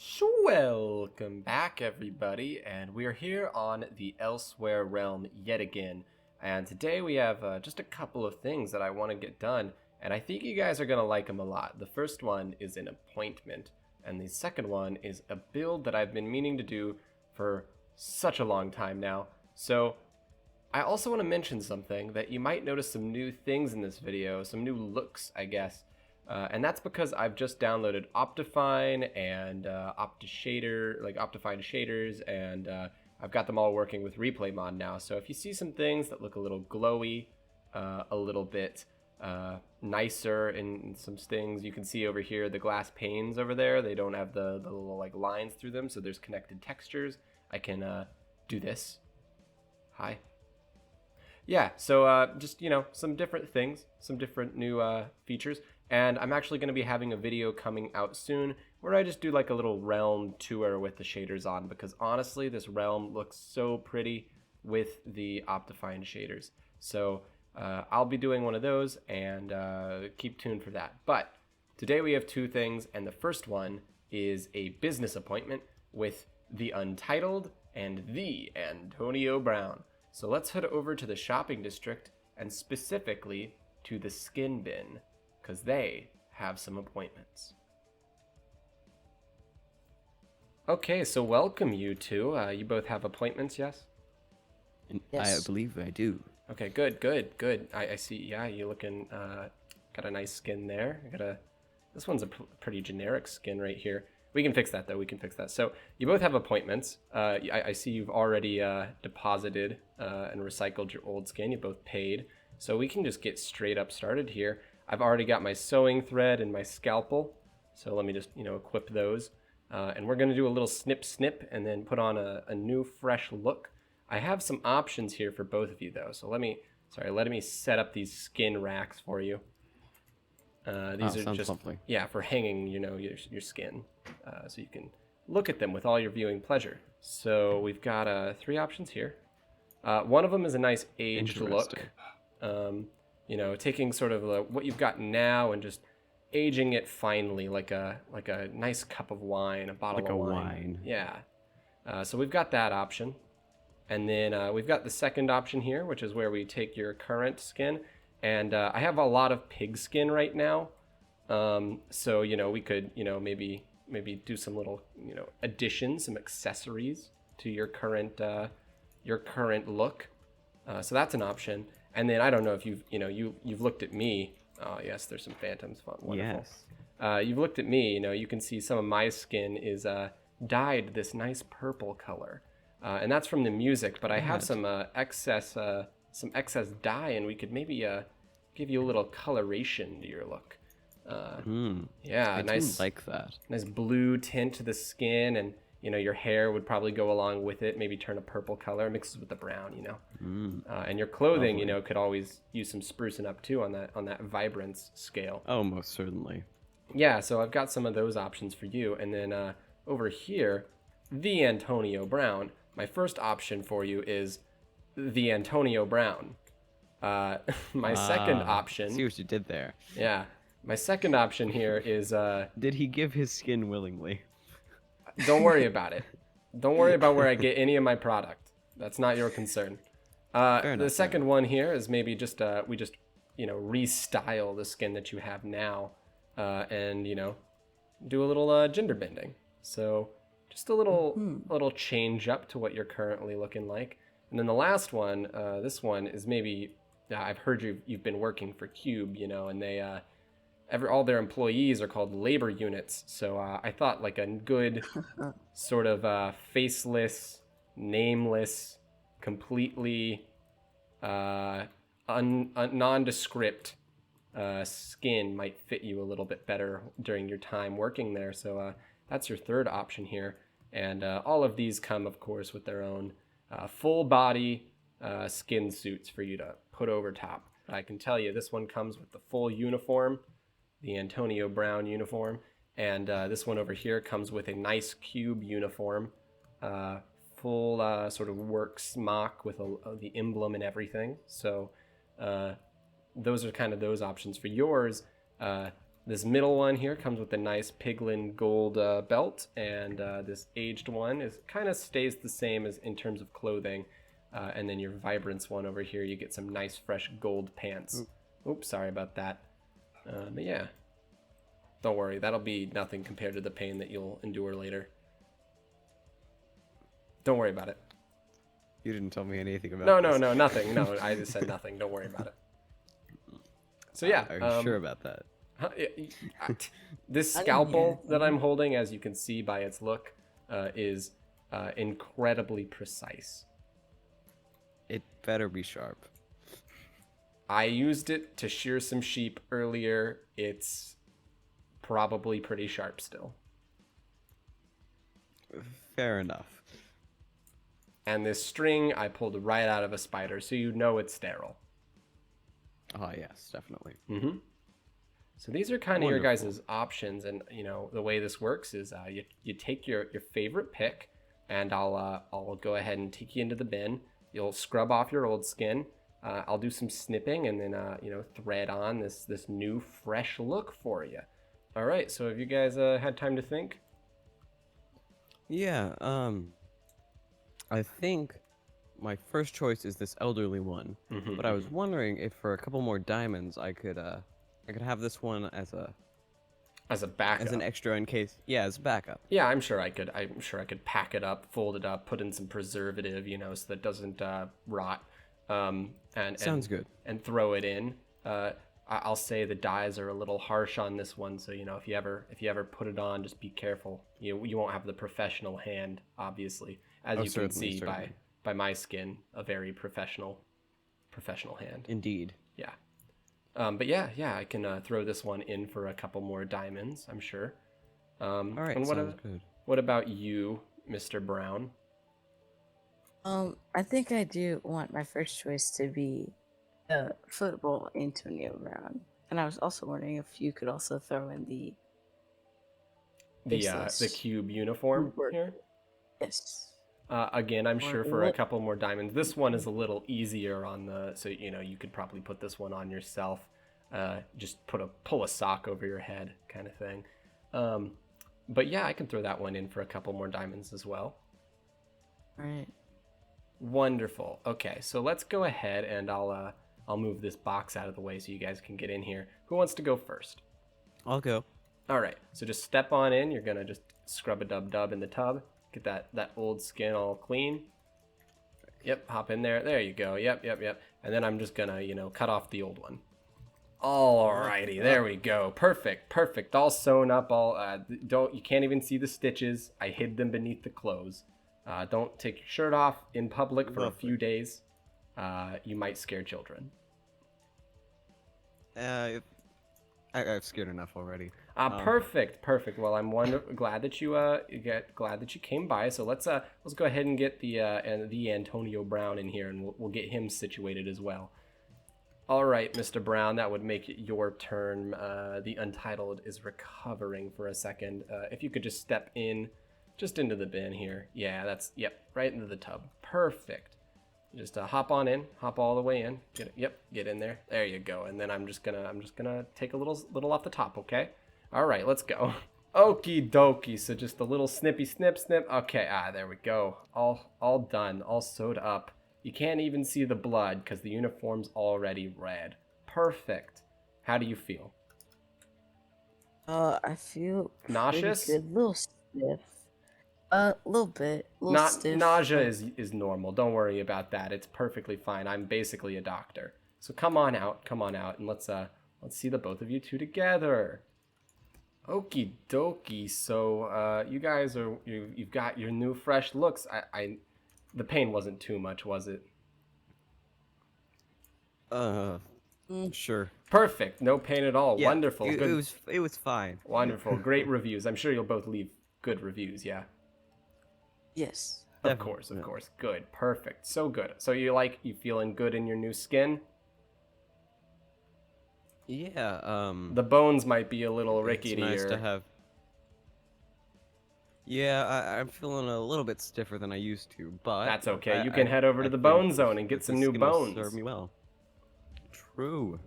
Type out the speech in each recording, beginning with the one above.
So welcome back, everybody, and we're here on the Elsewhere realm yet again. And today we have just a couple of things that I want to get done, and I think you guys are going to like them a lot. The first one is an appointment, and the second one is a build that I've been meaning to do for such a long time now. So I also want to mention something that you might notice some new things in this video, some new looks, I guess. And that's because I've just downloaded Optifine and Optifine shaders, and I've got them all working with Replay Mod now. So if you see some things that look a little glowy, a little bit nicer in some things, you can see over here the glass panes over there. They don't have the little like lines through them, so there's connected textures. I can do this. Hi. Yeah, so just, some different things, some different new features. And I'm actually going to be having a video coming out soon where I just do like a little realm tour with the shaders on, because honestly, this realm looks so pretty with the Optifine shaders. So I'll be doing one of those, and keep tuned for that. But today we have two things, and the first one is a business appointment with the Untitled and the Antonio Brown. So let's head over to the shopping district, and specifically to the skin bin, because they have some appointments. Okay, so welcome you two. You both have appointments, yes? Yes. I believe I do. Okay, good. I see, yeah, you looking, got a nice skin there. This one's a pretty generic skin right here. We can fix that, though. We can fix that. So you both have appointments. I see you've already deposited and recycled your old skin. You both paid. So we can just get straight up started here. I've already got my sewing thread and my scalpel. So let me just, equip those. And we're going to do a little snip, and then put on a new, fresh look. I have some options here for both of you, though. So let me set up these skin racks for you. These are just lovely. Yeah, for hanging, your skin, so you can look at them with all your viewing pleasure. So we've got 3 options here. One of them is a nice aged look. Taking sort of what you've got now and just aging it finely, like a nice cup of wine, a bottle of wine. Yeah. So we've got that option, and then we've got the second option here, which is where we take your current skin. And I have a lot of pig skin right now, so we could maybe do some little additions, some accessories to your current look. So that's an option. And then I don't know if you've looked at me. Oh yes, there's some phantoms. Fun, wonderful. Yes. You've looked at me. You can see some of my skin is dyed this nice purple color, and that's from the music. But I have some excess dye, and we could maybe give you a little coloration to your look. Yeah, I nice, do like that. Nice blue tint to the skin, and your hair would probably go along with it. Maybe turn a purple color, mixes with the brown. And your clothing, lovely. Could always use some sprucing up too on that vibrance scale. Oh, most certainly. Yeah, so I've got some of those options for you, and then over here, the Antonio Brown. My first option for you is the Antonio Brown. My second option. See what you did there. Yeah, my second option here is. Did he give his skin willingly? Don't worry about it. Don't worry about where I get any of my product. That's not your concern. The second one here is maybe just we just restyle the skin that you have now, and do a little gender bending. So just a little change up to what you're currently looking like. And then the last one, this one is maybe, I've heard you've been working for Cube, and they, all their employees are called labor units. So I thought like a good sort of faceless, nameless, completely nondescript skin might fit you a little bit better during your time working there. So that's your third option here. And all of these come, of course, with their own full body skin suits for you to put over top. But I can tell you this one comes with the full uniform, the Antonio Brown uniform, and this one over here comes with a nice cube uniform, full sort of work smock with the emblem and everything. So those are kind of those options for yours. This middle one here comes with a nice piglin gold belt, and this aged one is kind of stays the same as in terms of clothing. And then your vibrance one over here, you get some nice fresh gold pants. Oops, sorry about that. But yeah, don't worry, that'll be nothing compared to the pain that you'll endure later. Don't worry about it. You didn't tell me anything about No, this. no, nothing. No, I just said nothing. Don't worry about it. So yeah, Are you sure about that? This scalpel that I'm holding, as you can see by its look, is incredibly precise. It better be sharp. I used it to shear some sheep earlier. It's probably pretty sharp still. Fair enough. And this string I pulled right out of a spider, so you know it's sterile. Ah, yes, definitely. Mm-hmm. So these are kind of your Wonderful. guys' options, and you know the way this works is you take your favorite pick, and I'll go ahead and take you into the bin. You'll scrub off your old skin. I'll do some snipping, and then thread on this new fresh look for you. All right. So have you guys had time to think? Yeah, I think my first choice is this elderly one, Mm-hmm, but I was wondering if for a couple more diamonds I could have this one as as a backup. an extra in case. Yeah, as backup. Yeah, I'm sure I could pack it up, fold it up, put in some preservative, so that doesn't rot. Sounds good. And throw it in. I'll say the dyes are a little harsh on this one, so if you ever put it on, just be careful. You won't have the professional hand, obviously, as you can see by my skin, a very professional hand. Indeed. Yeah. But yeah, I can throw this one in for a couple more diamonds, I'm sure. All right, and sounds good. What about you, Mr. Brown? I think I do want my first choice to be football Antonio Brown, and I was also wondering if you could also throw in the cube uniform here. Yes. Again, I'm sure for a couple more diamonds. This one is a little easier on so you could probably put this one on yourself. Just pull a sock over your head, kind of thing. But yeah, I can throw that one in for a couple more diamonds as well. All right. Wonderful. Okay, so let's go ahead and I'll move this box out of the way so you guys can get in here. Who wants to go first? I'll go. All right, so just step on in. You're gonna just scrub a dub in the tub. Get that old skin all clean. Yep, hop in there. There you go. Yep. And then I'm just gonna, cut off the old one. Alrighty, there we go. Perfect. All sewn up. You can't even see the stitches. I hid them beneath the clothes. Don't take your shirt off in public for a few days. You might scare children. I've scared enough already. Perfect. Well, I'm glad that you came by. So let's go ahead and get the Antonio Brown in here, and we'll get him situated as well. All right, Mr. Brown, that would make it your turn. The Untitled is recovering for a second. If you could just step in, just into the bin here. Yeah, right into the tub. Perfect. Just hop on in, hop all the way in. Get in there. There you go. And then I'm just gonna take a little off the top, okay? All right, let's go. Okie dokie. So just a little snippy snip. Okay, there we go. All done, all sewed up. You can't even see the blood because the uniform's already red. Perfect. How do you feel? I feel nauseous. Pretty good. A little stiff. A little bit. Stiff. Nausea is normal. Don't worry about that. It's perfectly fine. I'm basically a doctor. So come on out, and let's see the both of you two together. Okie dokie. So you guys you've got your new fresh looks. The pain wasn't too much, was it? Sure. Perfect. No pain at all. Yeah, Wonderful. Good. It was fine. Wonderful. Great reviews. I'm sure you'll both leave good reviews, yeah? Yes. Of course. Good. Perfect. So good. So you feeling good in your new skin? Yeah, the bones might be a little rickety. It's nice to have. Yeah, I'm feeling a little bit stiffer than I used to, but that's okay. You can head over to the bone zone and get some new bones. Serve me well. True.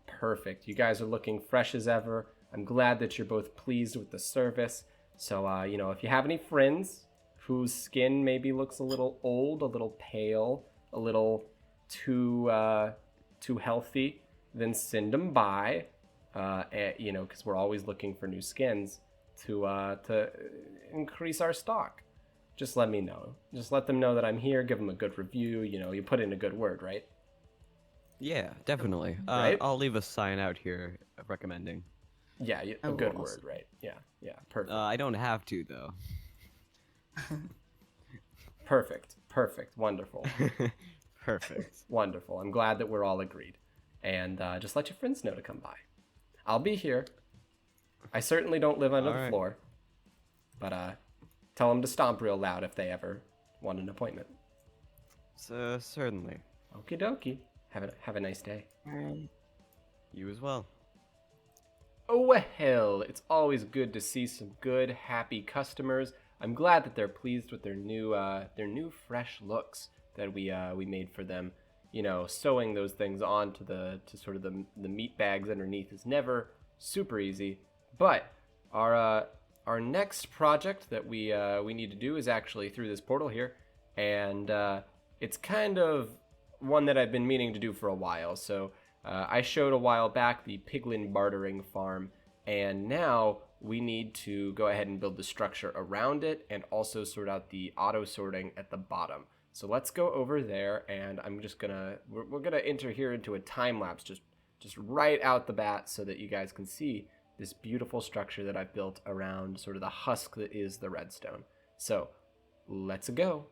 Perfect. You guys are looking fresh as ever. I'm glad that you're both pleased with the service. So, if you have any friends whose skin maybe looks a little old, a little pale, a little too healthy, then send them by. Because we're always looking for new skins to increase our stock. Just let me know. Just let them know that I'm here. Give them a good review. You put in a good word, right? Yeah, definitely. Right? I'll leave a sign out here recommending. Yeah, I a will good also- word, right? Yeah, perfect. I don't have to though. Perfect. Wonderful. Perfect. Wonderful. I'm glad that we're all agreed. And just let your friends know to come by. I'll be here. I certainly don't live under All the right. floor. But tell them to stomp real loud if they ever want an appointment. So certainly. Okie dokie. Have a nice day. Alright. You as well. Oh well, it's always good to see some good, happy customers. I'm glad that they're pleased with their new fresh looks that we made for them. Sewing those things onto to sort of the meat bags underneath is never super easy. But our next project that we need to do is actually through this portal here, and it's kind of one that I've been meaning to do for a while. So I showed a while back the piglin bartering farm, and now we need to go ahead and build the structure around it and also sort out the auto sorting at the bottom. So let's go over there, and we're gonna enter here into a time lapse just right out the bat so that you guys can see this beautiful structure that I've built around sort of the husk that is the redstone. So let's go.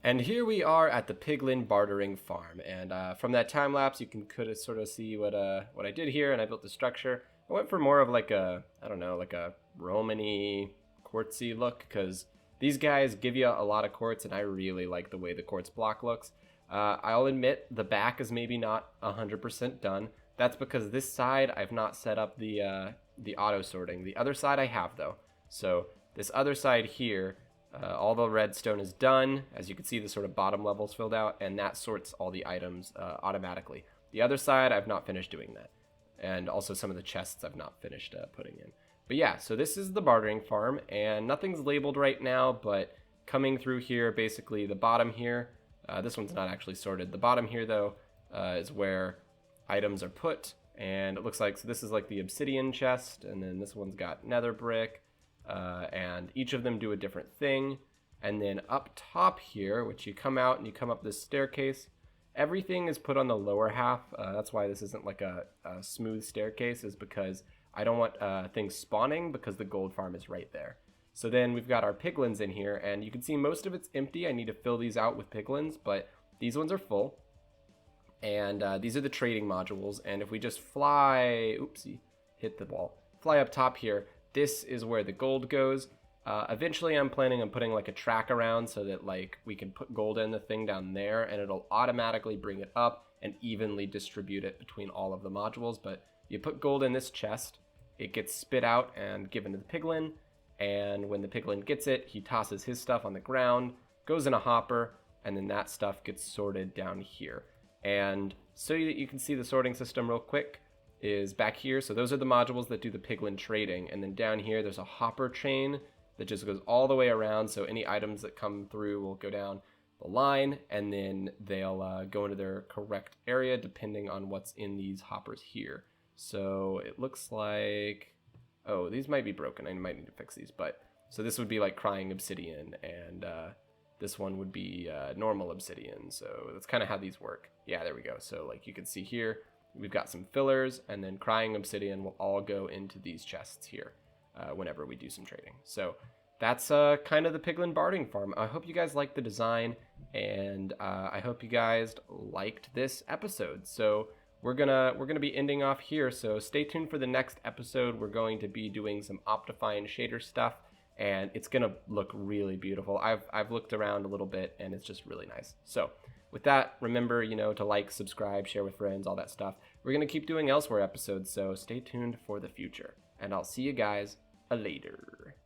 And here we are at the Piglin bartering farm, and from that time lapse, you can sort of see what I did here, and I built the structure. I went for more of like a, I don't know, like a Romany quartzy look, because these guys give you a lot of quartz, and I really like the way the quartz block looks. I'll admit the back is maybe not 100% done. That's because this side I've not set up the auto sorting. The other side I have though. So this other side here. All the redstone is done. As you can see, the sort of bottom level's filled out, and that sorts all the items automatically. The other side, I've not finished doing that. And also some of the chests I've not finished putting in. But yeah, so this is the bartering farm, and nothing's labeled right now, but coming through here, basically the bottom here, this one's not actually sorted. The bottom here, though, is where items are put, and it looks like, so this is like the obsidian chest, and then this one's got nether brick, and each of them do a different thing. And then up top here, which you come out and you come up this staircase, everything is put on the lower half. That's why this isn't like a smooth staircase, is because I don't want things spawning, because the gold farm is right there. So then we've got our piglins in here, and you can see most of it's empty. I need to fill these out with piglins, but these ones are full. And these are the trading modules, and if we just fly, oopsie, hit the wall, fly up top here, this is where the gold goes. Eventually I'm planning on putting like a track around so that like we can put gold in the thing down there, and it'll automatically bring it up and evenly distribute it between all of the modules. But you put gold in this chest, it gets spit out and given to the piglin, and when the piglin gets it, he tosses his stuff on the ground, goes in a hopper, and then that stuff gets sorted down here. And so that you can see the sorting system real quick, is back here. So those are the modules that do the piglin trading, and then down here there's a hopper chain that just goes all the way around, so any items that come through will go down the line, and then they'll go into their correct area depending on what's in these hoppers here. So it looks like, oh, these might be broken, I might need to fix these, but so this would be like crying obsidian, and this one would be normal obsidian. So that's kind of how these work. Yeah, there we go. So like you can see here, we've got some fillers, and then crying obsidian will all go into these chests here whenever we do some trading. So that's kind of the piglin bartering farm. I hope you guys liked the design, and I hope you guys liked this episode. So we're gonna be ending off here. So stay tuned for the next episode. We're going to be doing some Optifine shader stuff, and it's gonna look really beautiful. I've looked around a little bit, and it's just really nice. So with that, remember, to like, subscribe, share with friends, all that stuff. We're going to keep doing Elsewhere episodes, so stay tuned for the future. And I'll see you guys later.